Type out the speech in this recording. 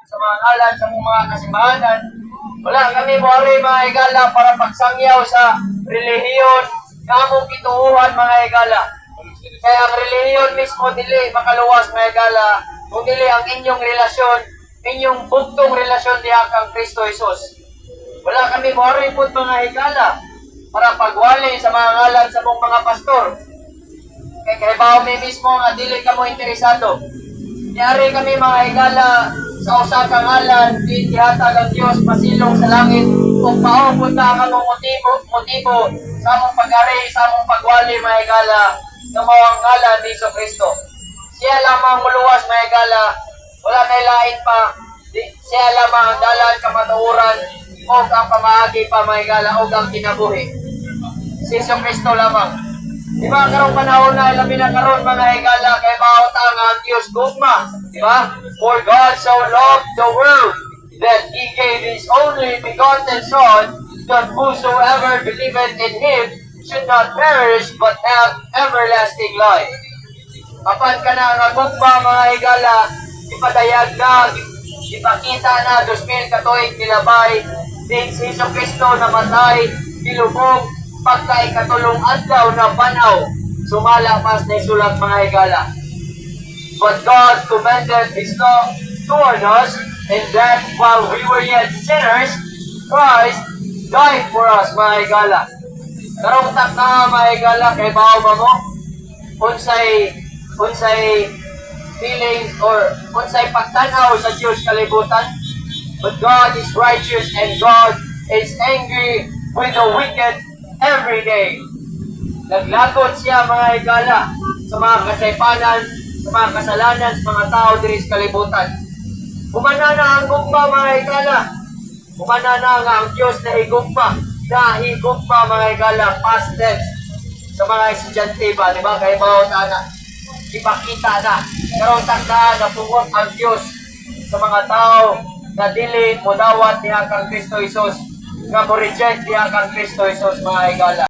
sa mga ngalan sa mga kasimbahanan. Wala kami buhari mga higala para pagsangyaw sa relihiyon nga among gituuhan mga higala. Kaya ang relihiyon mismo dili makaluwas mga higala kung dili ang inyong relasyon, inyong bugtong relasyon diha kang Kristo Jesus. Wala kami buhari po mga higala para pagwali sa mga ngalan sa mong mga pastor. Kaya kahibaw mi mismo nga dili ka mo interesado. Niyari kami mga higala sa usa ka ngalan, di tihatag ang Diyos masilong sa langit kung paupod na ka mong motibo sa among pag-ari, sa among pagwali mga higala ng mga ngalan ni Kristo. Siya lamang muluwas mga higala, wala na lain pa, siya lamang ang dalan kamatuoran o ang pamaagi pa mga higala o ang kinabuhi. Si Kristo lamang. Di ba karong panahon na ilabi na karon mga higala kay mautang ang Diyos gugma, di ba? For God so loved the world that He gave His only begotten Son, that whosoever believeth in Him should not perish but have everlasting life. Apan ka na nga gugma mga higala, ipadayag na, ipakita na 2,000 katuig nilabay, din si Kristo namatay, dilubog, pagka ikatulong adlaw na banaw, sumala pas na isulat mga higala. But God commended His love toward us, and that while we were yet sinners, Christ died for us mga higala. Karong tak na mga higala, kay bao ba mo? Unsay feelings or unsay pagtanaw sa Diyos kalibutan? But God is righteous and God is angry with the wicked every day. Naglagot siya mga higala sa mga kasaypanan, sa mga kasalanan, sa mga tao diri sa kalibutan. Humana na ang gugma mga higala. Humana na nga ang Diyos na higugma. Na higugma mga higala, past tense. Sa mga estudyante ba, di ba? Kaya bawat anak, ipakita na. Karoon tanda na pungot ang Diyos sa mga tao na dili mo dawat niya kang Kristo Jesus. Nga mo reject niya kang Kristo Jesus mga higala.